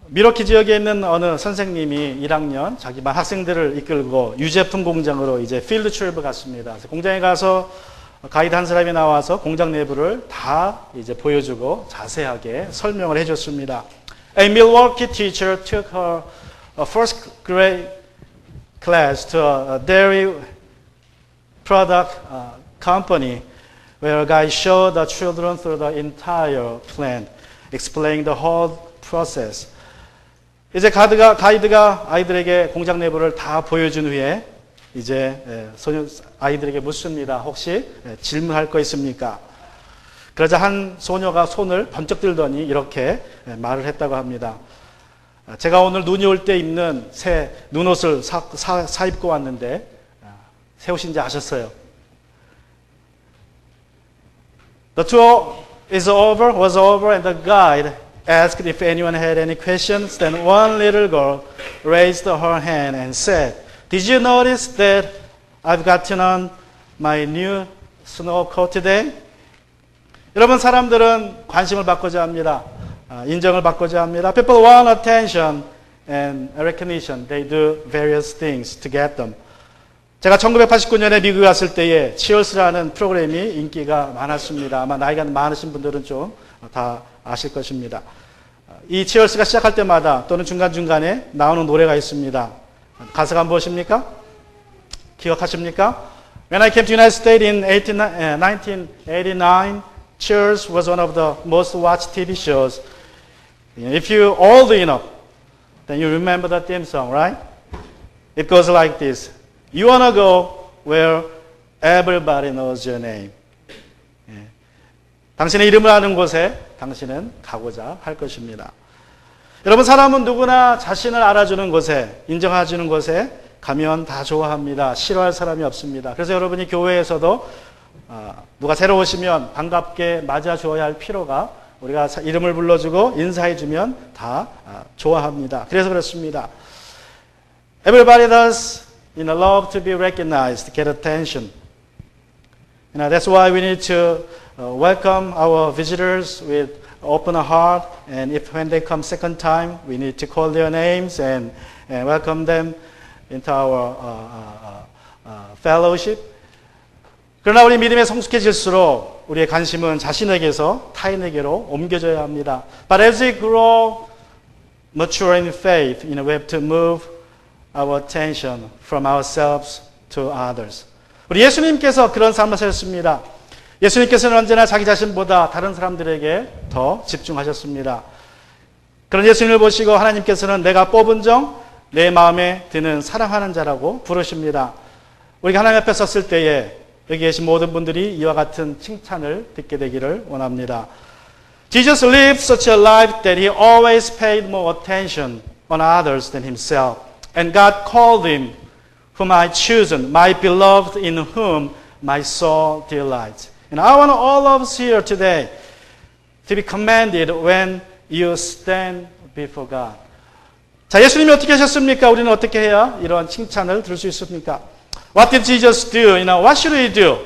미러키 지역에 있는 어느 선생님이 1학년 자기 반 학생들을 이끌고 유제품 공장으로 이제 필드 트립을 갔습니다. 그래서 공장에 가서 가이드 한 사람이 나와서 공장 내부를 다 이제 보여주고 자세하게 설명을 해줬습니다. A Milwaukee teacher took her first grade class to a dairy product company where a guy showed the children through the entire plant, explaining the whole process. 이제 가이드가 아이들에게 공장 내부를 다 보여준 후에 이제 아이들에게 묻습니다. 혹시 질문할 거 있습니까? 그러자 한 소녀가 손을 번쩍 들더니 이렇게 말을 했다고 합니다. 제가 오늘 눈이 올 때 입는 새 눈옷을 사 입고 왔는데 새 옷인지 아셨어요? The tour was over and the guide asked if anyone had any questions. Then one little girl raised her hand and said, "Did you notice that I've gotten on my new snow coat today?" 여러분, 사람들은 관심을 받고자 합니다. 인정을 받고자 합니다. People want attention and recognition. They do various things to get them. 제가 1989년에 미국에 갔을 때에 치얼스라는 프로그램이 인기가 많았습니다. 아마 나이가 많으신 분들은 좀 다 아실 것입니다. 이 치얼스가 시작할 때마다 또는 중간중간에 나오는 노래가 있습니다. 가사가 무엇입니까? 기억하십니까? When I came to the United States in 1989, Cheers was one of the most watched TV shows. If you're old enough, then you remember the theme song, right? It goes like this. You wanna go where everybody knows your name. 당신의 이름을 아는 곳에 당신은 가고자 할 것입니다. 여러분, 사람은 누구나 자신을 알아주는 곳에, 인정해주는 곳에 가면 다 좋아합니다. 싫어할 사람이 없습니다. 그래서 여러분이 교회에서도 누가 새로 오시면 반갑게 맞아줘야 할 필요가, 우리가 이름을 불러주고 인사해주면 다 좋아합니다. 그래서 그렇습니다. Everybody does love to be recognized, get attention. That's why we need to welcome our visitors with open heart, and when they come second time, we need to call their names and welcome them into our fellowship. 그러나 우리 믿음에 성숙해질수록 우리의 관심은 자신에게서 타인에게로 옮겨져야 합니다. But as we grow mature in faith, we have to move our attention from ourselves to others. 우리 예수님께서 그런 삶을 사셨습니다. 예수님께서는 언제나 자기 자신보다 다른 사람들에게 더 집중하셨습니다. 그런 예수님을 보시고 하나님께서는 내가 뽑은 종, 내 마음에 드는 사랑하는 자라고 부르십니다. 우리가 하나님 앞에 섰을 때에 여기 계신 모든 분들이 이와 같은 칭찬을 듣게 되기를 원합니다. Jesus lived such a life that he always paid more attention on others than himself. And God called him, whom I chosen, my beloved, in whom my soul delights. And I want all of us here today to be commended when you stand before God. 자, 예수님이 어떻게 하셨습니까? 우리는 어떻게 해야 이런 칭찬을 들을 수 있습니까? What did Jesus do? What should we do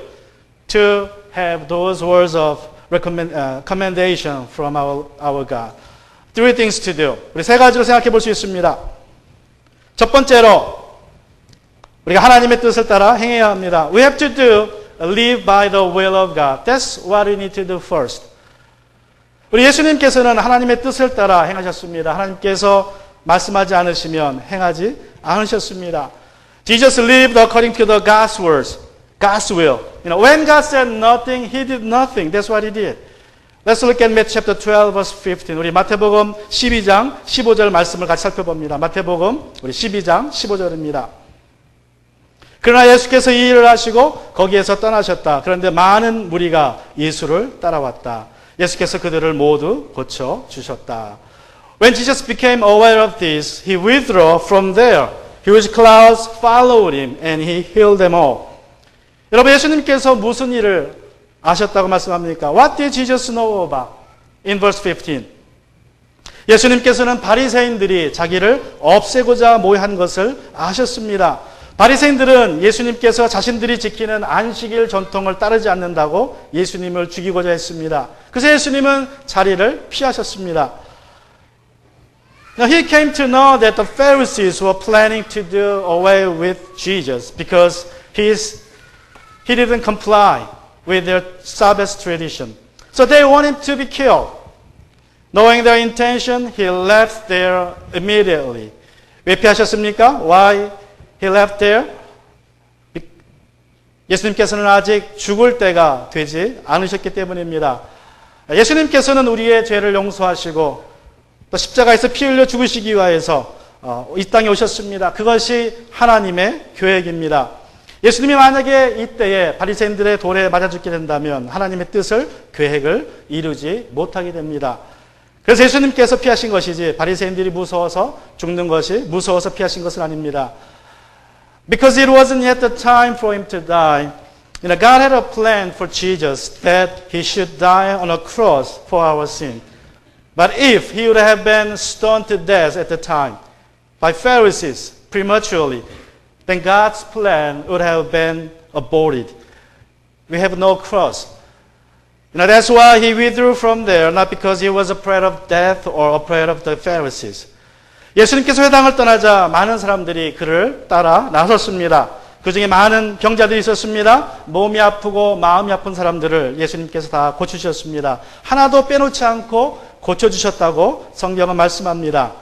to have those words of commendation from our God? Three things to do. 우리 세 가지로 생각해 볼 수 있습니다. 첫 번째로 우리가 하나님의 뜻을 따라 행해야 합니다. We have to live by the will of God. That's what we need to do first. 우리 예수님께서는 하나님의 뜻을 따라 행하셨습니다. 하나님께서 말씀하지 않으시면 행하지 않으셨습니다. Jesus lived according to the God's words, God's will. When God said nothing, He did nothing. That's what He did. Let's look at Matthew chapter 12, verse 15. 우리 마태복음 12장 15절 말씀을 같이 살펴봅니다. 마태복음 우리 12장 15절입니다. 그러나 예수께서 이 일을 하시고 거기에서 떠나셨다. 그런데 많은 무리가 예수를 따라왔다. 예수께서 그들을 모두 고쳐주셨다. When Jesus became aware of this, He withdrew from there. Huge clouds followed Him and He healed them all. 여러분, 예수님께서 무슨 일을 아셨다고 말씀합니까? What did Jesus know about? In verse 15. 예수님께서는 바리새인들이 자기를 없애고자 모여한 것을 아셨습니다. 바리새인들은 예수님께서 자신들이 지키는 안식일 전통을 따르지 않는다고 예수님을 죽이고자 했습니다. 그래서 예수님은 자리를 피하셨습니다. Now he came to know that the Pharisees were planning to do away with Jesus because he didn't comply with their Sabbath tradition. So they want him to be killed. Knowing their intention, he left there immediately. 왜 피하셨습니까? Why he left there? 예수님께서는 아직 죽을 때가 되지 않으셨기 때문입니다. 예수님께서는 우리의 죄를 용서하시고 또 십자가에서 피 흘려 죽으시기 위하여서 이 땅에 오셨습니다. 그것이 하나님의 계획입니다. 예수님이 만약에 이때에 바리새인들의 돌에 맞아 죽게 된다면 하나님의 뜻을 계획을 이루지 못하게 됩니다. 그래서 예수님께서 피하신 것이지 바리새인들이 무서워서 죽는 것이 무서워서 피하신 것은 아닙니다. Because it wasn't yet the time for him to die. God had a plan for Jesus that he should die on a cross for our sin. But if he would have been stoned to death at the time by Pharisees prematurely, then God's plan would have been aborted. We have no cross. That's why he withdrew from there, not because he was afraid of death or afraid of the Pharisees. 예수님께서 회당을 떠나자 많은 사람들이 그를 따라 나섰습니다. 그 중에 많은 병자들이 있었습니다. 몸이 아프고 마음이 아픈 사람들을 예수님께서 다 고치셨습니다. 하나도 빼놓지 않고 고쳐주셨다고 성경은 말씀합니다.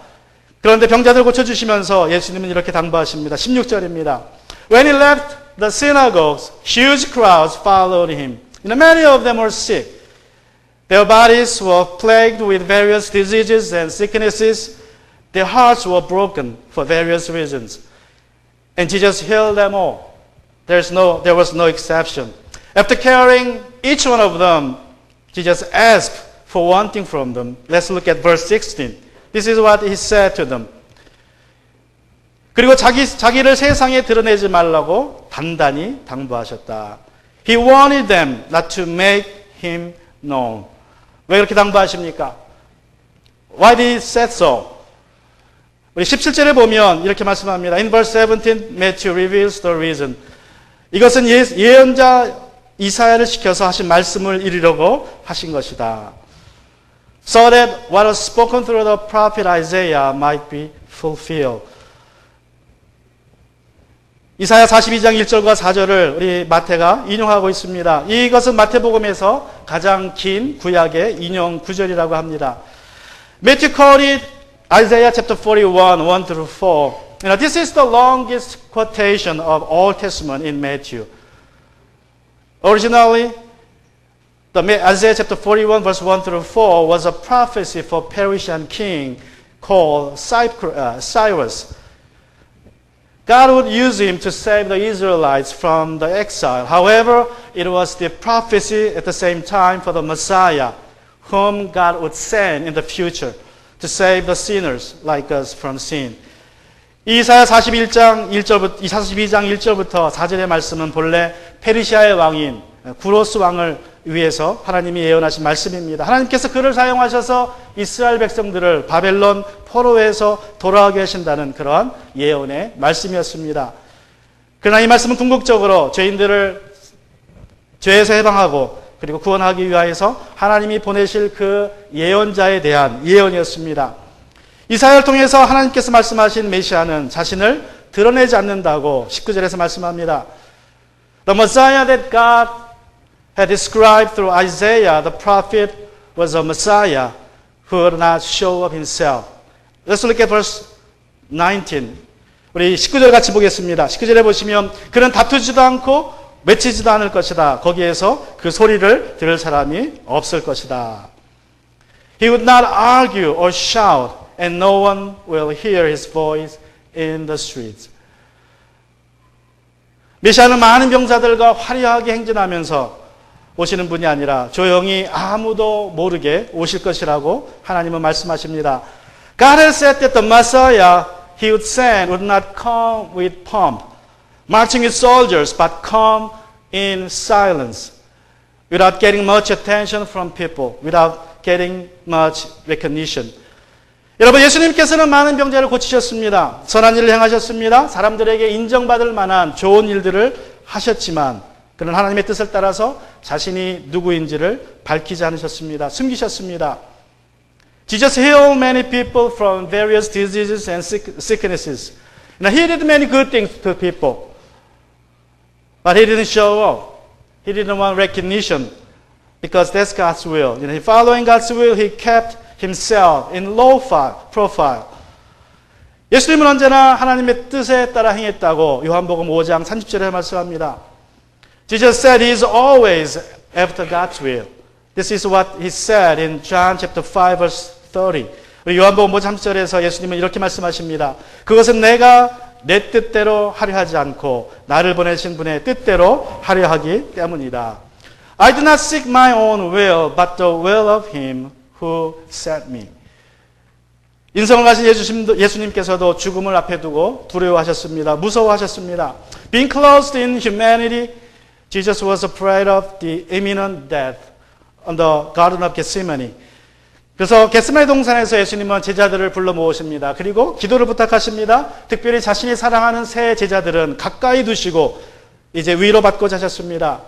그런데 병자들 고쳐주시면서 예수님은 이렇게 당부하십니다. 16절입니다. When he left the synagogues, huge crowds followed him. Many of them were sick. Their bodies were plagued with various diseases and sicknesses. Their hearts were broken for various reasons. And Jesus healed them all. There was no exception. After caring each one of them, Jesus asked for one thing from them. Let's look at verse 16. This is what he said to them. 그리고 자기를 세상에 드러내지 말라고 단단히 당부하셨다. He wanted them not to make him known. 왜 그렇게 당부하십니까? Why did he say so? 우리 17절에 보면 이렇게 말씀합니다. In verse 17, Matthew reveals the reason. 이것은 예언자 이사야를 시켜서 하신 말씀을 이루려고 하신 것이다. So that what was spoken through the prophet Isaiah might be fulfilled. 이사야 42장 1절과 4절을 우리 마태가 인용하고 있습니다. 이것은 마태복음에서 가장 긴 구약의 인용 구절이라고 합니다. Matthew called it Isaiah chapter 41, 1 through 4. This is the longest quotation of Old Testament in Matthew. Originally, Isaiah chapter 41, verse 1 through 4 was a prophecy for a Persian king called Cyrus. God would use him to save the Israelites from the exile. However, it was the prophecy at the same time for the Messiah, whom God would send in the future to save the sinners like us from sin. 이사야 42장 1절부터 4절의 말씀은 본래 페르시아의 왕인 구로스 왕을 위해서 하나님이 예언하신 말씀입니다. 하나님께서 그를 사용하셔서 이스라엘 백성들을 바벨론 포로에서 돌아오게 하신다는 그런 예언의 말씀이었습니다. 그러나 이 말씀은 궁극적으로 죄인들을 죄에서 해방하고 그리고 구원하기 위하여서 하나님이 보내실 그 예언자에 대한 예언이었습니다. 이사야를 통해서 하나님께서 말씀하신 메시아는 자신을 드러내지 않는다고 19절에서 말씀합니다. The Messiah that God had described through Isaiah, the prophet, was a Messiah who would not show up himself. Let's look at verse 19. 우리 19절 같이 보겠습니다. 19절에 보시면 그는 다투지도 않고 외치지도 않을 것이다. 거기에서 그 소리를 들을 사람이 없을 것이다. He would not argue or shout, and no one will hear his voice in the streets. 메시아는 많은 병사들과 화려하게 행진하면서 오시는 분이 아니라 조용히 아무도 모르게 오실 것이라고 하나님은 말씀하십니다. God has said that the Messiah he would send would not come with pomp, marching with soldiers, but come in silence, without getting much attention from people, without getting much recognition. 여러분, 예수님께서는 많은 병자를 고치셨습니다. 선한 일을 행하셨습니다. 사람들에게 인정받을 만한 좋은 일들을 하셨지만 그는 하나님의 뜻을 따라서 자신이 누구인지를 밝히지 않으셨습니다. 숨기셨습니다. Jesus healed many people from various diseases and sicknesses. Now, he did many good things to people. But he didn't show off. He didn't want recognition because that's God's will. Following God's will, he kept himself in low profile. 예수님은 언제나 하나님의 뜻에 따라 행했다고 요한복음 5장 30절에 말씀합니다. Jesus said he is always after God's will. This is what he said in John chapter 5 verse 30. 요한복음 5장 30절에서 예수님은 이렇게 말씀하십니다. 그것은 내가 내 뜻대로 하려 하지 않고 나를 보내신 분의 뜻대로 하려 하기 때문이다. I do not seek my own will, but the will of him who sent me. 인성을 가신 예수님께서도 죽음을 앞에 두고 두려워하셨습니다. 무서워하셨습니다. Being clothed in humanity, Jesus was afraid of the imminent death on the Garden of Gethsemane. 그래서 겟세마네 동산에서 예수님은 제자들을 불러 모으십니다. 그리고 기도를 부탁하십니다. 특별히 자신이 사랑하는 세 제자들은 가까이 두시고 이제 위로받고자 하셨습니다.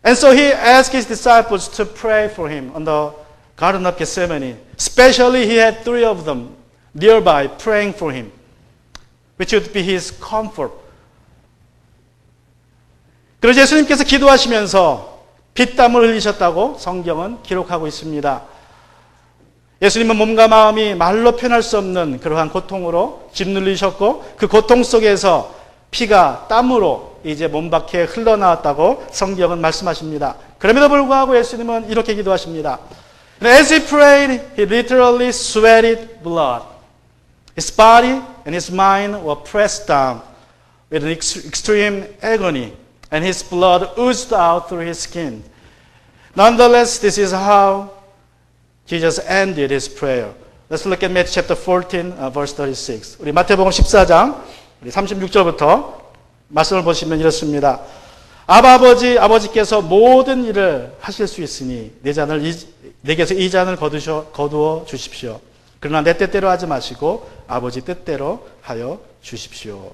And so he asked his disciples to pray for him on the Garden of Gethsemane. Especially he had 3 of them nearby praying for him, which would be his comfort. 그래서 예수님께서 기도하시면서 피땀을 흘리셨다고 성경은 기록하고 있습니다. 예수님은 몸과 마음이 말로 표현할 수 없는 그러한 고통으로 짓눌리셨고 그 고통 속에서 피가 땀으로 이제 몸 밖에 흘러나왔다고 성경은 말씀하십니다. 그럼에도 불구하고 예수님은 이렇게 기도하십니다. As he prayed, he literally sweated blood. His body and his mind were pressed down with an extreme agony, and his blood oozed out through his skin. Nonetheless, this is how Jesus ended his prayer. Let's look at Matthew chapter 14, verse 36. 우리 마태복음 14장 36절부터 말씀을 보시면 이렇습니다. 아버지께서 모든 일을 하실 수 있으니 내게서 이 잔을 거두어 주십시오. 그러나 내 뜻대로 하지 마시고 아버지 뜻대로 하여 주십시오.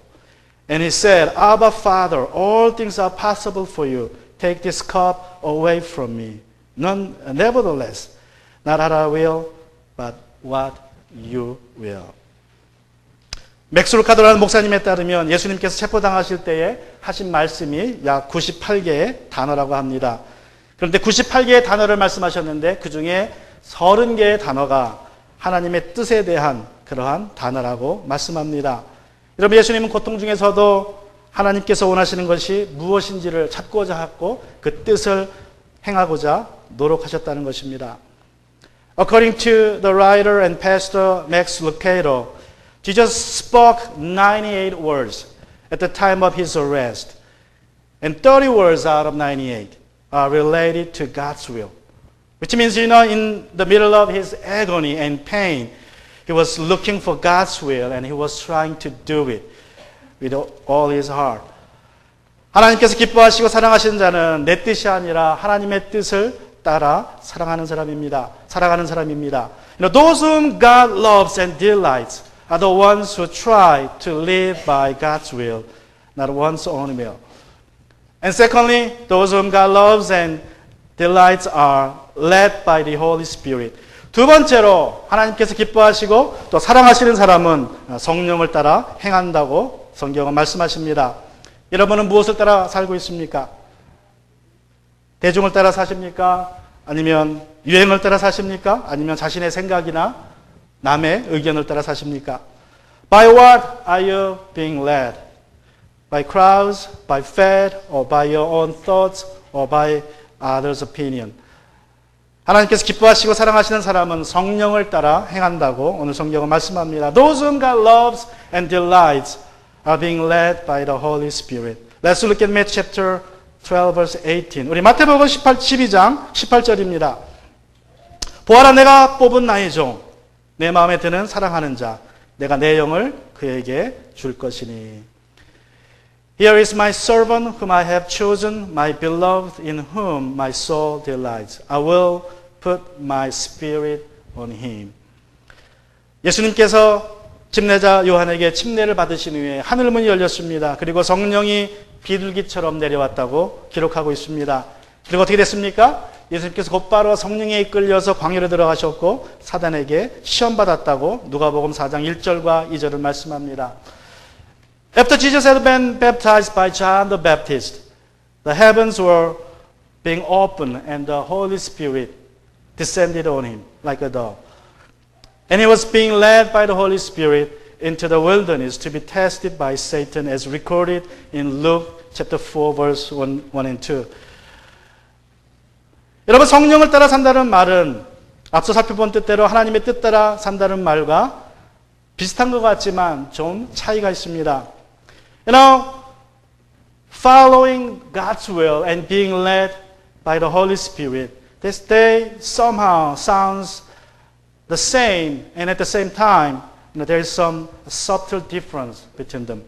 And he said, Abba, Father, all things are possible for you. Take this cup away from me. Nevertheless, not what I will, but what you will. 맥스 루카도라는 목사님에 따르면 예수님께서 체포당하실 때에 하신 말씀이 약 98개의 단어라고 합니다. 그런데 98개의 단어를 말씀하셨는데 그 중에 30개의 단어가 하나님의 뜻에 대한 그러한 단어라고 말씀합니다. 여러분, 예수님은 고통 중에서도 하나님께서 원하시는 것이 무엇인지를 찾고자 하고 그 뜻을 행하고자 노력하셨다는 것입니다. According to the writer and pastor Max Lucado, Jesus spoke 98 words at the time of his arrest, and 30 words out of 98 are related to God's will. Which means, in the middle of his agony and pain, he was looking for God's will and he was trying to do it with all his heart. 하나님께서 기뻐하시고 사랑하시는 자는 내 뜻이 아니라 하나님의 뜻을 따라 살아가는 사람입니다. Those whom God loves and delights are the ones who try to live by God's will, not one's own will. And secondly, those whom God loves and delights are led by the Holy Spirit. 두 번째로 하나님께서 기뻐하시고 또 사랑하시는 사람은 성령을 따라 행한다고 성경은 말씀하십니다. 여러분은 무엇을 따라 살고 있습니까? 대중을 따라 사십니까? 아니면 유행을 따라 사십니까? 아니면 자신의 생각이나 남의 의견을 따라 사십니까? By what are you being led? By crowds, by fad, or by your own thoughts, or by others' opinion? 하나님께서 기뻐하시고 사랑하시는 사람은 성령을 따라 행한다고 오늘 성경은 말씀합니다. Those whom God loves and delights are being led by the Holy Spirit. Let's look at Matthew chapter 12 verse 18. 우리 마태복음 12장 18절입니다. 보아라, 내가 뽑은 나의 종, 내 마음에 드는 사랑하는 자, 내가 내 영을 그에게 줄 것이니. Here is my servant whom I have chosen, my beloved in whom my soul delights. I will put my spirit on him. 예수님께서 침례자 요한에게 침례를 받으신 후에 하늘문이 열렸습니다. 그리고 성령이 비둘기처럼 내려왔다고 기록하고 있습니다. 그리고 어떻게 됐습니까? 예수님께서 곧바로 성령에 이끌려서 광야로 들어가셨고 사단에게 시험받았다고 누가복음 4장 1절과 2절을 말씀합니다. After Jesus had been baptized by John the Baptist, the heavens were being opened and the Holy Spirit descended on him like a dove. And he was being led by the Holy Spirit into the wilderness to be tested by Satan as recorded in Luke chapter 4 verse 1 and 2. 여러분 성령을 따라 산다는 말은 앞서 살펴본 뜻대로 하나님의 뜻 따라 산다는 말과 비슷한 것 같지만 좀 차이가 있습니다. You know, following God's will and being led by the Holy Spirit, they somehow sounds the same, and at the same time, there is some subtle difference between them.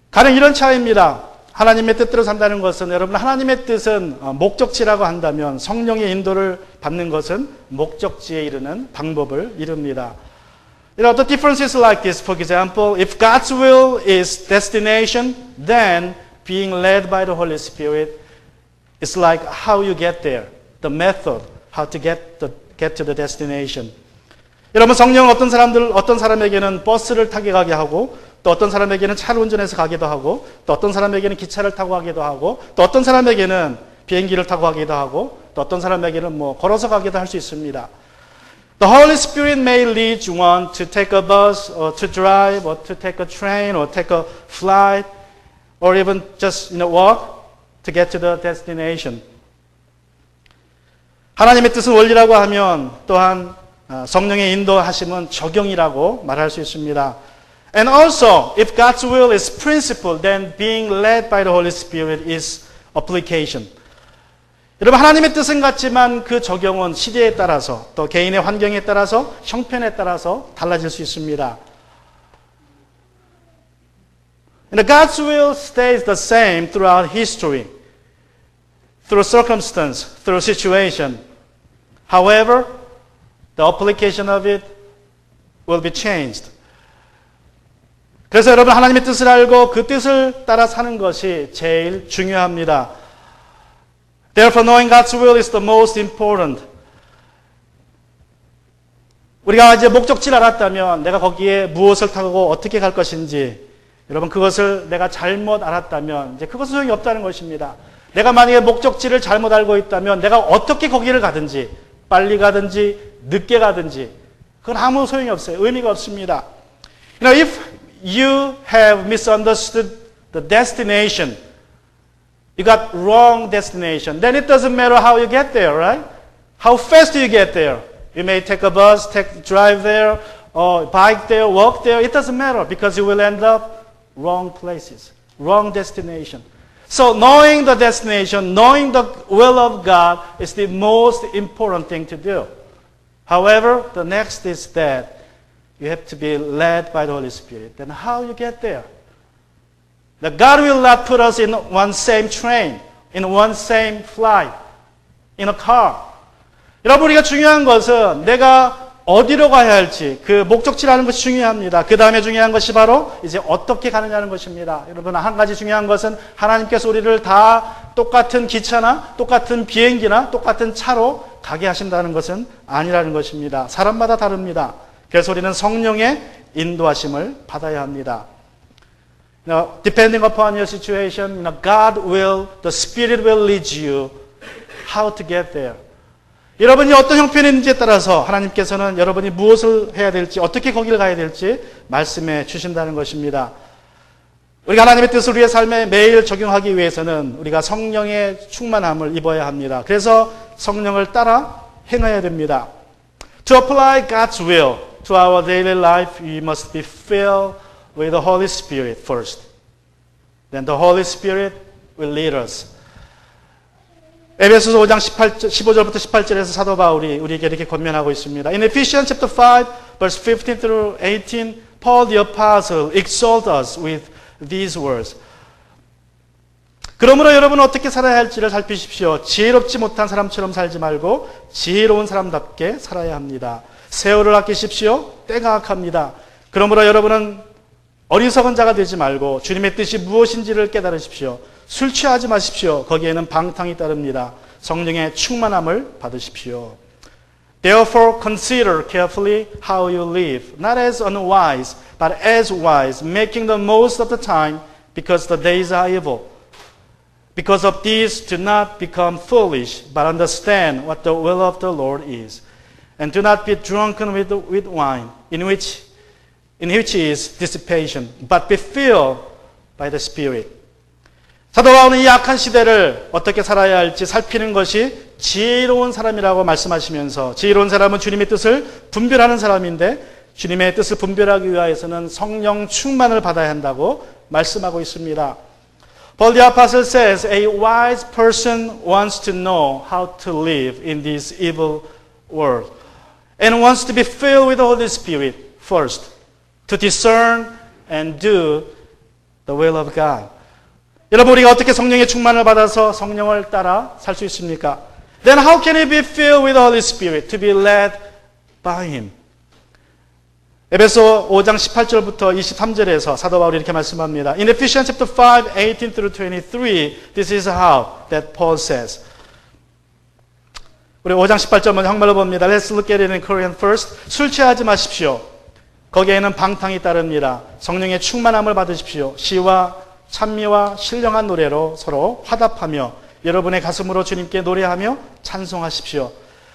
가령 이런 차이입니다. 하나님의 뜻대로 산다는 것은 여러분 하나님의 뜻은 목적지라고 한다면 성령의 인도를 받는 것은 목적지에 이르는 방법을 이룹니다. You know, the difference is like this. For example, if God's will is destination, then being led by the Holy Spirit is like how you get there, the method, how to get to the destination. 여러분 성령은 어떤 사람에게는 버스를 타게 가게 하고 또 어떤 사람에게는 차를 운전해서 가기도 하고 또 어떤 사람에게는 기차를 타고 가기도 하고 또 어떤 사람에게는 비행기를 타고 가기도 하고 또 어떤 사람에게는 걸어서 가기도 할 수 있습니다. The Holy Spirit may lead one to take a bus or to drive or to take a train or take a flight or even just walk to get to the destination. 하나님의 뜻은 원리라고 하면 또한 성령의 인도하심은 적용이라고 말할 수 있습니다. And also, if God's will is principle, then being led by the Holy Spirit is application. 여러분 하나님의 뜻은 같지만 그 적용은 시대에 따라서 또 개인의 환경에 따라서 형편에 따라서 달라질 수 있습니다. And God's will stays the same throughout history, through circumstance, through situation. However, the application of it will be changed. 그래서 여러분 하나님의 뜻을 알고 그 뜻을 따라 사는 것이 제일 중요합니다. Therefore, knowing God's will is the most important. 우리가 이제 목적지를 알았다면 내가 거기에 무엇을 타고 어떻게 갈 것인지 여러분 그것을 내가 잘못 알았다면 이제 그것은 소용이 없다는 것입니다. 내가 만약에 목적지를 잘못 알고 있다면 내가 어떻게 거기를 가든지 빨리 가든지 늦게 가든지 그건 아무 소용이 없어요. 의미가 없습니다. You know, if you have misunderstood the destination, you got wrong destination, then it doesn't matter how you get there, right? How fast do you get there? You may take a bus, drive there, or bike there, walk there. It doesn't matter because you will end up wrong places, wrong destination. So knowing the destination, knowing the will of God is the most important thing to do. However, the next is that you have to be led by the Holy Spirit. Then how you get there? Now God will not put us in one same train, in one same flight, in a car. 여러분 우리가 중요한 것은 내가 어디로 가야 할지 그 목적지라는 것이 중요합니다. 그 다음에 중요한 것이 바로 이제 어떻게 가느냐는 것입니다. 여러분 한 가지 중요한 것은 하나님께서 우리를 다 똑같은 기차나 똑같은 비행기나 똑같은 차로 가게 하신다는 것은 아니라는 것입니다. 사람마다 다릅니다. 그래서 우리는 성령의 인도하심을 받아야 합니다. Now, depending upon your situation, God will, the Spirit will lead you how to get there. 여러분이 어떤 형편인지에 따라서 하나님께서는 여러분이 무엇을 해야 될지, 어떻게 거기를 가야 될지 말씀해 주신다는 것입니다. 우리가 하나님의 뜻을 우리의 삶에 매일 적용하기 위해서는 우리가 성령의 충만함을 입어야 합니다. 그래서 성령을 따라 행해야 됩니다. To apply God's will to our daily life, we must be filled with the Holy Spirit first. Then the Holy Spirit will lead us. 에베소서 5장 15절부터 18절에서 사도 바울이 우리에게 이렇게 권면하고 있습니다. In Ephesians chapter 5, verse 15 through 18, Paul the apostle exalts us with these words. 그러므로 여러분은 어떻게 살아야 할지를 살피십시오. 지혜롭지 못한 사람처럼 살지 말고 지혜로운 사람답게 살아야 합니다. 세월을 아끼십시오. 때가 악합니다. 그러므로 여러분은 어리석은 자가 되지 말고 주님의 뜻이 무엇인지를 깨달으십시오. 술 취하지 마십시오. 거기에는 방탕이 따릅니다. 성령의 충만함을 받으십시오. Therefore consider carefully how you live, not as unwise, but as wise, making the most of the time, because the days are evil. Because of this, do not become foolish, but understand what the will of the Lord is. And do not be drunken with wine, in which is dissipation, but be filled by the Spirit. 사도 바울은 이 악한 시대를 어떻게 살아야 할지 살피는 것이 지혜로운 사람이라고 말씀하시면서, 지혜로운 사람은 주님의 뜻을 분별하는 사람인데, 주님의 뜻을 분별하기 위해서는 성령 충만을 받아야 한다고 말씀하고 있습니다. Paul the Apostle says, a wise person wants to know how to live in this evil world and wants to be filled with the Holy Spirit first, to discern and do the will of God. 여러분, 우리가 어떻게 성령의 충만을 받아서 성령을 따라 살 수 있습니까? Then how can we be filled with the Holy Spirit to be led by Him? 에베소 5장 18절부터 23절에서 사도 바울이 이렇게 말씀합니다. In Ephesians chapter 5, 18 through 23, this is how that Paul says. 우리 5장 18절 먼저 한글로 봅니다. Let's look at it in Korean first. 술 취하지 마십시오. 거기에는 방탕이 따릅니다. 성령의 충만함을 받으십시오. 시와 찬미와 신령한 노래로 서로 화답하며 여러분의 가슴으로 주님께 노래하며 찬송하십시오.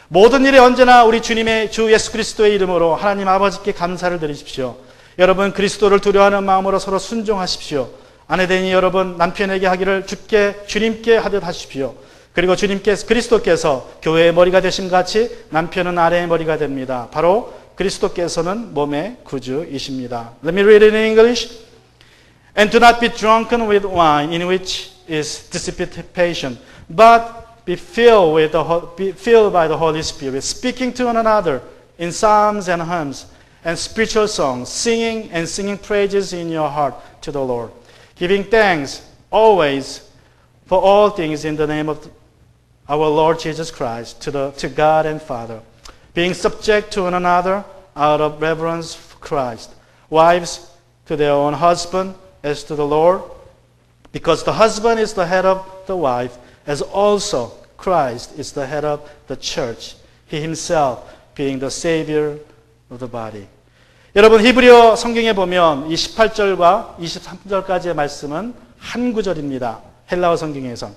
모든 일에 언제나 우리 주님의 주 예수 그리스도의 이름으로 하나님 아버지께 감사를 드리십시오. 여러분 그리스도를 두려워하는 마음으로 서로 순종하십시오. 아내되니 여러분 남편에게 하기를 주님께 하듯 하십시오. 그리고 그리스도께서 교회의 머리가 되신 같이 남편은 아내의 머리가 됩니다. 바로 그리스도께서는 몸의 구주이십니다. Let me read it in English. And do not be drunken with wine, in which is dissipation, but be filled by the Holy Spirit, speaking to one another in psalms and hymns and spiritual songs, singing praises in your heart to the Lord, giving thanks always for all things in the name of our Lord Jesus Christ to God and Father, being subject to one another out of reverence for Christ. Wives to their own husband as to the Lord, because the husband is the head of the wife, as also Christ is the head of the church, He Himself being the Savior of the body. 여러분 히브리어 성경에 보면 이 18절과 23절까지의 말씀은 한 구절입니다. 헬라어 성경에서.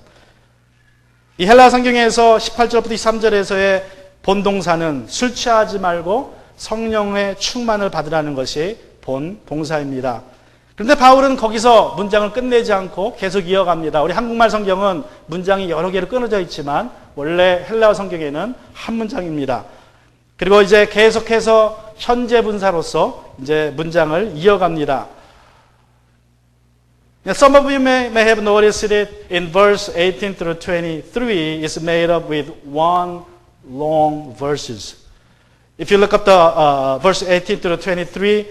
이 헬라어 성경에서 18절부터 23절에서의 본동사는 술 취하지 말고 성령의 충만을 받으라는 것이 본 동사입니다. 그런데 바울은 거기서 문장을 끝내지 않고 계속 이어갑니다. 우리 한국말 성경은 문장이 여러 개로 끊어져 있지만 원래 헬라어 성경에는 한 문장입니다. 그리고 이제 계속해서 현재 분사로서 이제 문장을 이어갑니다. Some of you may have noticed it in verse 18 through 23 is made up with one long verses. If you look up the verse 18 through 23,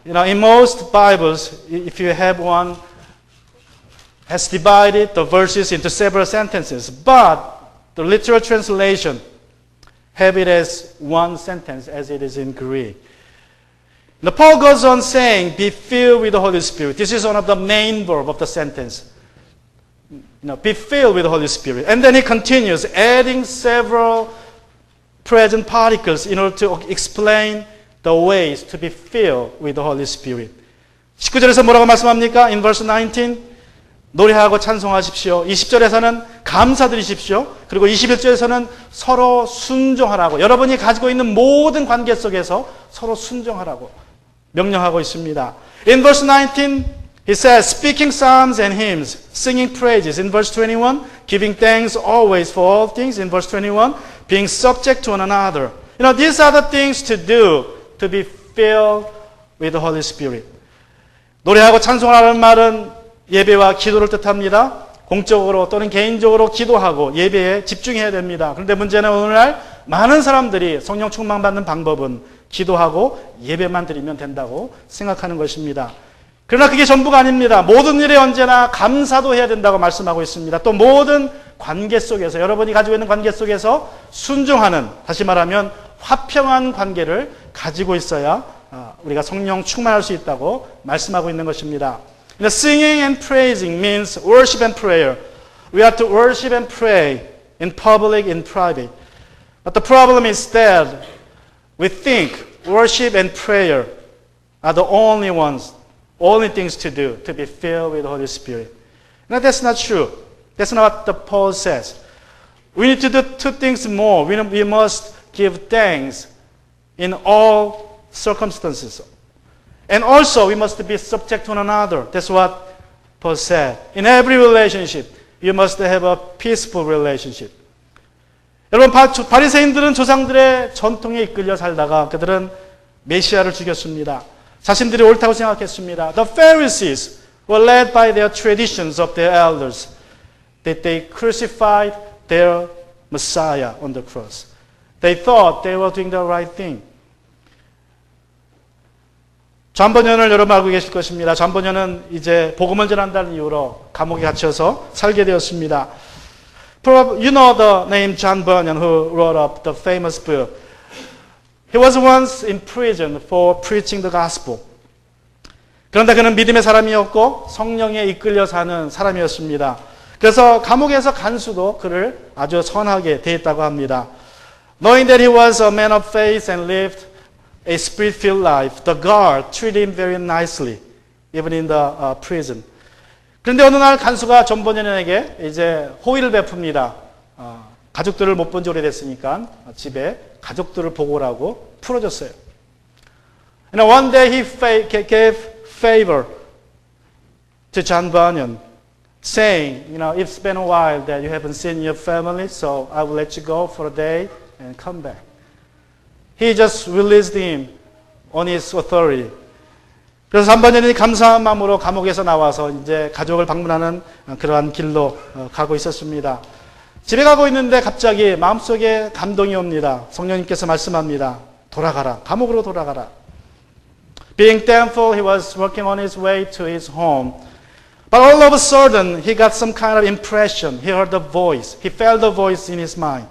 in most Bibles, if you have one, has divided the verses into several sentences, but the literal translation have it as one sentence, as it is in Greek. Now Paul goes on saying, be filled with the Holy Spirit. This is one of the main verb of the sentence. Be filled with the Holy Spirit. And then he continues, adding several present particles in order to explain the ways to be filled with the Holy Spirit. 19절에서 뭐라고 말씀합니까? In verse 19, 노래하고 찬송하십시오. 20절에서는 감사드리십시오. 그리고 21절에서는 서로 순종하라고, 여러분이 가지고 있는 모든 관계 속에서 서로 순종하라고 명령하고 있습니다. In verse 19, he says, speaking psalms and hymns, singing praises. In verse 21, giving thanks always for all things. In verse 21, being subject to one another. These are the things to do to be filled with the Holy Spirit. 노래하고 찬송하라는 말은 예배와 기도를 뜻합니다. 공적으로 또는 개인적으로 기도하고 예배에 집중해야 됩니다. 그런데 문제는 오늘날 많은 사람들이 성령 충만받는 방법은 기도하고 예배만 드리면 된다고 생각하는 것입니다. 그러나 그게 전부가 아닙니다. 모든 일에 언제나 감사도 해야 된다고 말씀하고 있습니다. 또 모든 관계 속에서, 여러분이 가지고 있는 관계 속에서 순종하는, 다시 말하면 화평한 관계를 가지고 있어야 우리가 성령 충만할 수 있다고 말씀하고 있는 것입니다. Singing and praising means worship and prayer. We are to worship and pray in public, in private. But the problem is that we think worship and prayer are the only things to do to be filled with the Holy Spirit. Now that's not true. That's not what the Paul says. We need to do two things more. We must give thanks in all circumstances. And also we must be subject to one another. That's what Paul said. In every relationship, you must have a peaceful relationship. 여러분, 바리새인들은 조상들의 전통에 이끌려 살다가 그들은 메시아를 죽였습니다. 자신들이 옳다고 생각했습니다. The Pharisees were led by their traditions of their elders that they crucified their Messiah on the cross. They thought they were doing the right thing. 잠버년을 여러분 알고 계실 것입니다. 잠버년은 이제 복음을 전한다는 이유로 감옥에 갇혀서 살게 되었습니다. You know the name John Bunyan who wrote up the famous book. He was once in prison for preaching the gospel. 그런데 그는 믿음의 사람이었고 성령에 이끌려 사는 사람이었습니다. 그래서 감옥에서 간수도 그를 아주 선하게 대했다고 합니다. Knowing that he was a man of faith and lived a spirit-filled life, the guard treated him very nicely, even in the prison. 그런데 어느 날 간수가 전본연에게 이제 호의를 베풉니다. 가족들을 못 본 지 오래됐으니까 집에 가족들을 보고 오라고 풀어줬어요. And one day he gave favor to John Bunyan, saying, it's been a while that you haven't seen your family, so I will let you go for a day and come back. He just released him on his authority. 그래서 잠버년이 감사한 마음으로 감옥에서 나와서 이제 가족을 방문하는 그러한 길로 가고 있었습니다. 집에 가고 있는데 갑자기 마음속에 감동이 옵니다. 성령님께서 말씀합니다. 돌아가라. 감옥으로 돌아가라. Being thankful, he was walking on his way to his home. But all of a sudden, he got some kind of impression. He heard the voice. He felt the voice in his mind.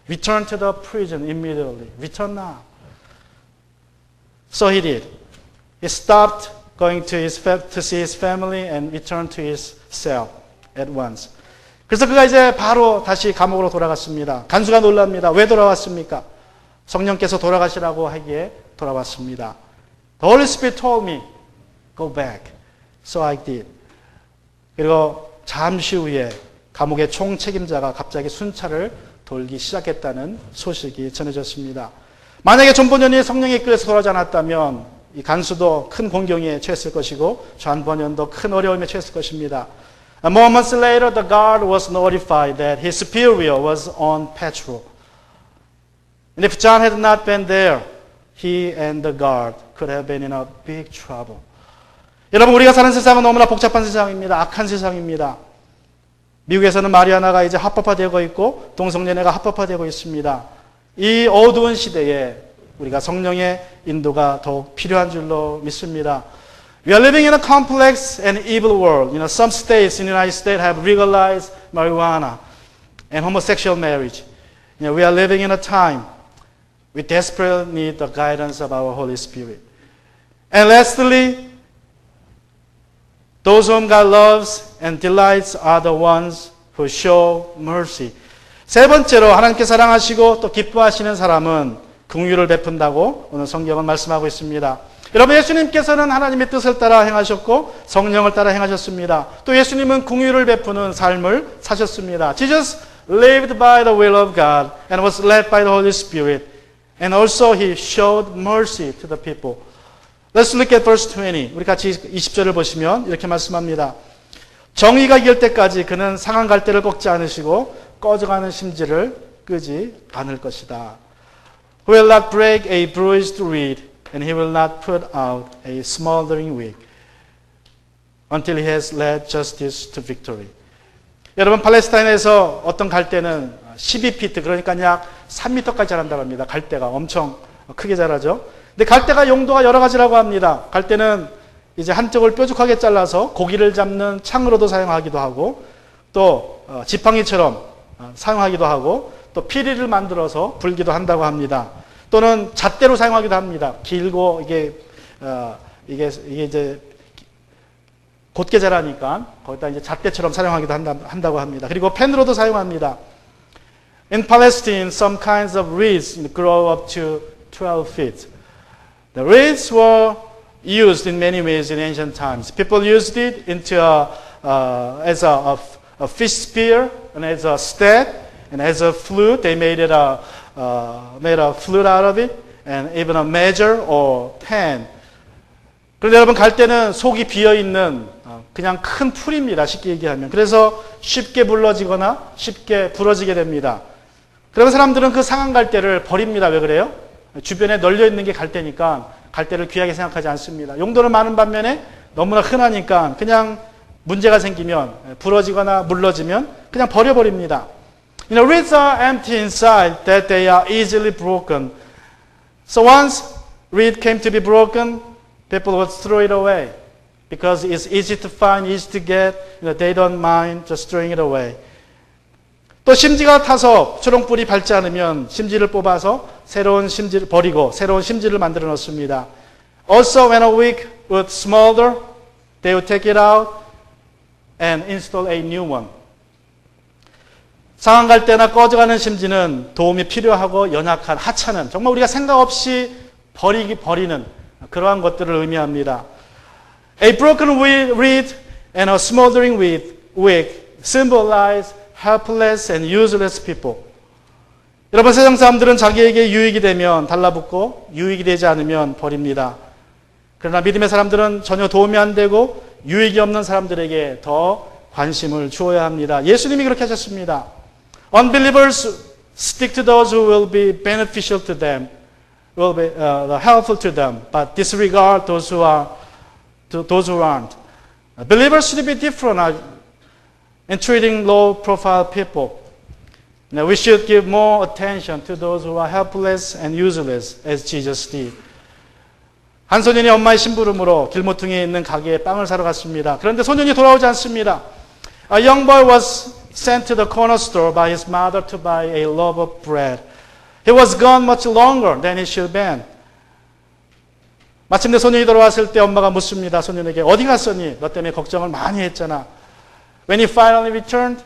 Return to the prison immediately. Return now. So he did. He stopped going to see his family and returned to his cell at once. 그래서 그가 이제 바로 다시 감옥으로 돌아갔습니다. 간수가 놀랍니다. 왜 돌아왔습니까? 성령께서 돌아가시라고 하기에 돌아왔습니다. The Holy Spirit told me, go back. So I did. 그리고 잠시 후에 감옥의 총책임자가 갑자기 순찰을 돌기 시작했다는 소식이 전해졌습니다. 만약에 존버년이 성령에 이끌려서 돌아오지 않았다면 이 간수도 큰 공경에 처했을 것이고 존버년도 큰 어려움에 처했을 것입니다. Moments later, the guard was notified that his superior was on patrol. And if John had not been there, he and the guard could have been in a big trouble. 여러분, 우리가 사는 세상은 너무나 복잡한 세상입니다. 악한 세상입니다. 미국에서는 마리아나가 이제 합법화되고 있고 동성연애가 합법화되고 있습니다. 이 어두운 시대에 우리가 성령의 인도가 더욱 필요한 줄로 믿습니다. We are living in a complex and evil world. Some states in the United States have legalized marijuana and homosexual marriage. We are living in a time we desperately need the guidance of our Holy Spirit. And lastly, those whom God loves and delights are the ones who show mercy. 세 번째로 하나님께 사랑하시고 또 기뻐하시는 사람은 긍휼을 베푼다고 오늘 성경은 말씀하고 있습니다. 여러분, 예수님께서는 하나님의 뜻을 따라 행하셨고 성령을 따라 행하셨습니다. 또 예수님은 긍휼을 베푸는 삶을 사셨습니다. Jesus lived by the will of God and was led by the Holy Spirit. And also he showed mercy to the people. Let's look at verse 20. 우리 같이 20절을 보시면 이렇게 말씀합니다. 정의가 이길 때까지 그는 상한 갈대를 꺾지 않으시고 꺼져가는 심지를 끄지 않을 것이다. Who will not break a bruised reed, and he will not put out a smoldering wick until he has led justice to victory. 여러분, 팔레스타인에서 어떤 갈대는 12피트, 그러니까 약 3m까지 자란다고 합니다. 갈대가 엄청 크게 자라죠. 근데 갈대가 용도가 여러 가지라고 합니다. 갈대는 이제 한쪽을 뾰족하게 잘라서 고기를 잡는 창으로도 사용하기도 하고, 또 지팡이처럼 사용하기도 하고, 또 피리를 만들어서 불기도 한다고 합니다. 또는 잣대로 사용하기도 합니다. 길고 이게 이제 곧게 자라니까 거기다 이제 잣대처럼 사용하기도 한다고 합니다. 그리고 펜으로도 사용합니다. In Palestine, some kinds of reeds grow up to 12 feet. The reeds were used in many ways in ancient times. People used it as a fish spear and as a staff and as a flute. They made a flute out of it and even a measure or pen. 그런데 여러분 갈 때는 속이 비어있는 그냥 큰 풀입니다. 쉽게 얘기하면. 그래서 쉽게 물러지거나 쉽게 부러지게 됩니다. 그러면 사람들은 그 상한 갈대를 버립니다. 왜 그래요? 주변에 널려있는 게 갈대니까 갈대를 귀하게 생각하지 않습니다. 용도는 많은 반면에 너무나 흔하니까 그냥 문제가 생기면 부러지거나 물러지면 그냥 버려버립니다. You know, reeds are empty inside that they are easily broken. So once reed came to be broken, people would throw it away because it's easy to find, easy to get. You know, they don't mind just throwing it away. 또 심지가 타서 초롱불이 밝지 않으면 심지를 뽑아서 새로운 심지를 버리고 새로운 심지를 만들어 놓습니다. Also, when a wick would smolder, they would take it out and install a new one. 상한 갈 때나 꺼져가는 심지는 도움이 필요하고 연약한 하찮은 정말 우리가 생각 없이 버리는 그러한 것들을 의미합니다. A broken reed and a smoldering wick symbolize helpless and useless people. 여러분 세상 사람들은 자기에게 유익이 되면 달라붙고 유익이 되지 않으면 버립니다. 그러나 믿음의 사람들은 전혀 도움이 안 되고 유익이 없는 사람들에게 더 관심을 주어야 합니다. 예수님이 그렇게 하셨습니다. Unbelievers stick to those who will be beneficial to them, will be helpful to them, but disregard those who aren't. Believers should be different in treating low-profile people. Now, we should give more attention to those who are helpless and useless, as Jesus did. 한 소년이 엄마의 심부름으로 길모퉁이에 있는 가게에 빵을 사러 갔습니다. 그런데 소년이 돌아오지 않습니다. A young boy was sent to the corner store by his mother to buy a loaf of bread. He was gone much longer than he should have been. 마침내 소년이 돌아왔을 때 엄마가 묻습니다. 소년에게 어디 갔었니? 너 때문에 걱정을 많이 했잖아. When he finally returned,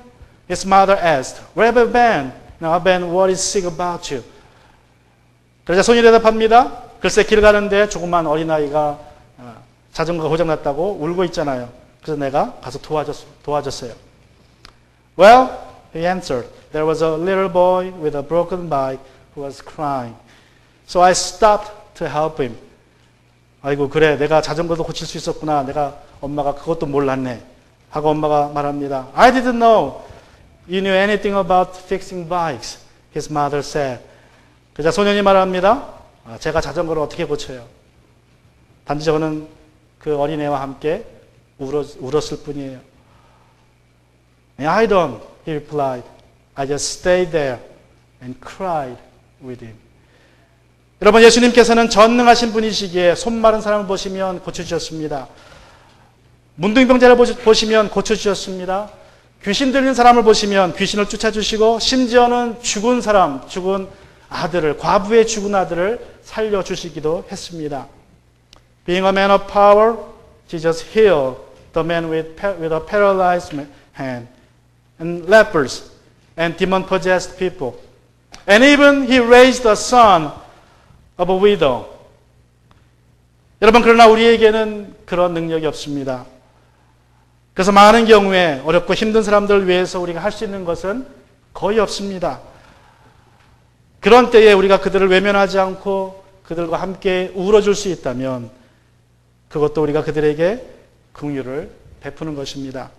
his mother asked, Where have you been? Now I've been worried sick about you. 그러자 소년이 대답합니다. 글쎄 길 가는데 조그만 어린아이가 자전거가 고장났다고 울고 있잖아요. 그래서 내가 가서 도와줬어요. Well, he answered, there was a little boy with a broken bike who was crying. So I stopped to help him. 아이고 그래 내가 자전거도 고칠 수 있었구나. 엄마가 그것도 몰랐네. 하고 엄마가 말합니다. I didn't know you knew anything about fixing bikes, his mother said. 그러자 소년이 말합니다. 제가 자전거를 어떻게 고쳐요? 단지 저는 그 어린애와 함께 울었을 뿐이에요. I don't, he replied. I just stayed there and cried with him. 여러분 예수님께서는 전능하신 분이시기에 손 마른 사람을 보시면 고쳐주셨습니다. 문둥병자를 보시면 고쳐주셨습니다. 귀신 들린 사람을 보시면 귀신을 쫓아주시고 심지어는 죽은 아들을, 과부의 죽은 아들을 살려주시기도 했습니다. Being a man of power, Jesus healed the man with a paralyzed hand, and lepers, and demon-possessed people. And even he raised the son of a widow. 여러분, 그러나 우리에게는 그런 능력이 없습니다. 그래서 많은 경우에 어렵고 힘든 사람들을 위해서 우리가 할 수 있는 것은 거의 없습니다. 그런 때에 우리가 그들을 외면하지 않고 그들과 함께 울어줄 수 있다면 그것도 우리가 그들에게 긍휼을 베푸는 것입니다.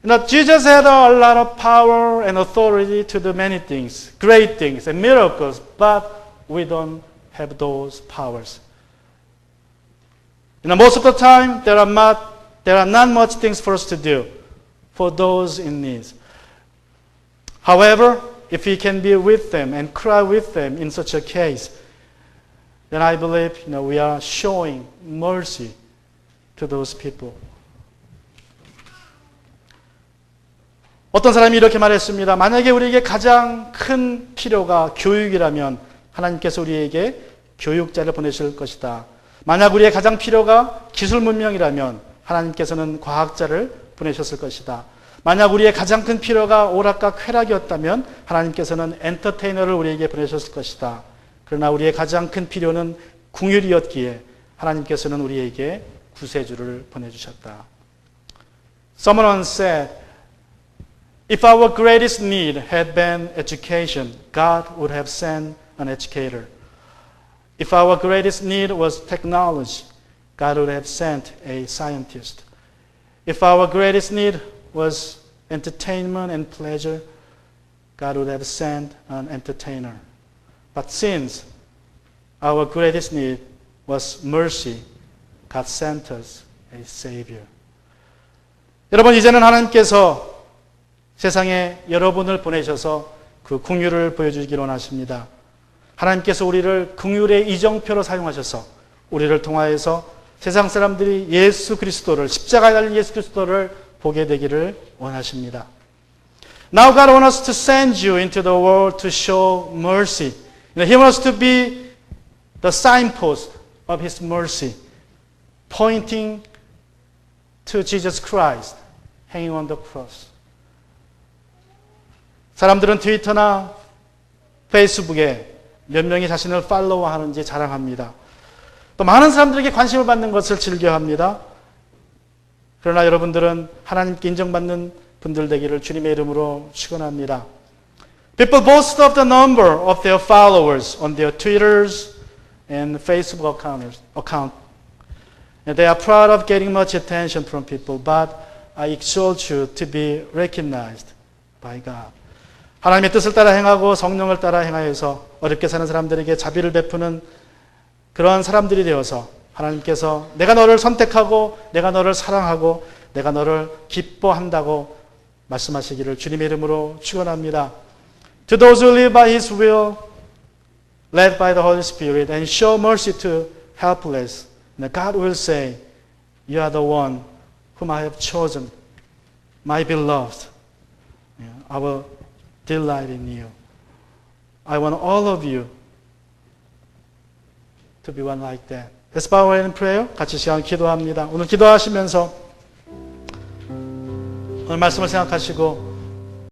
Now, Jesus had a lot of power and authority to do many things, great things and miracles, but we don't have those powers. Most of the time, there are not much things for us to do for those in need. However, if we can be with them and cry with them in such a case, then I believe we are showing mercy to those people. 어떤 사람이 이렇게 말했습니다. 만약에 우리에게 가장 큰 필요가 교육이라면 하나님께서 우리에게 교육자를 보내실 것이다. 만약 우리의 가장 필요가 기술 문명이라면 하나님께서는 과학자를 보내셨을 것이다. 만약 우리의 가장 큰 필요가 오락과 쾌락이었다면 하나님께서는 엔터테이너를 우리에게 보내셨을 것이다. 그러나 우리의 가장 큰 필요는 궁율이었기에 하나님께서는 우리에게 구세주를 보내주셨다. Someone said, if our greatest need had been education, God would have sent an educator. If our greatest need was technology, God would have sent a scientist. If our greatest need was entertainment and pleasure, God would have sent an entertainer. But since our greatest need was mercy, God sent us a Savior. 여러분, 이제는 하나님께서 세상에 여러분을 보내셔서 그 긍휼을 보여주기를 원하십니다. 하나님께서 우리를 긍휼의 이정표로 사용하셔서 우리를 통하여서 세상 사람들이 예수 그리스도를, 십자가에 달린 예수 그리스도를 보게 되기를 원하십니다. Now God wants us to send you into the world to show mercy. He wants us to be the signpost of His mercy, pointing to Jesus Christ hanging on the cross. 사람들은 트위터나 페이스북에 몇 명이 자신을 팔로우하는지 자랑합니다. 또 많은 사람들에게 관심을 받는 것을 즐겨합니다. 그러나 여러분들은 하나님께 인정받는 분들 되기를 주님의 이름으로 축원합니다. People boast of the number of their followers on their Twitters and Facebook account. And they are proud of getting much attention from people, but I exhort you to be recognized by God. 하나님의 뜻을 따라 행하고 성령을 따라 행하여서 어렵게 사는 사람들에게 자비를 베푸는 그러한 사람들이 되어서 하나님께서 내가 너를 선택하고 내가 너를 사랑하고 내가 너를 기뻐한다고 말씀하시기를 주님의 이름으로 축원합니다. To those who live by His will, led by the Holy Spirit, and show mercy to helpless, God will say, you are the one whom I have chosen, my beloved. I will delight in you. I want all of you to be one like that. Let's bow our head in prayer. 같이 시간 기도합니다. 오늘 기도하시면서 오늘 말씀을 생각하시고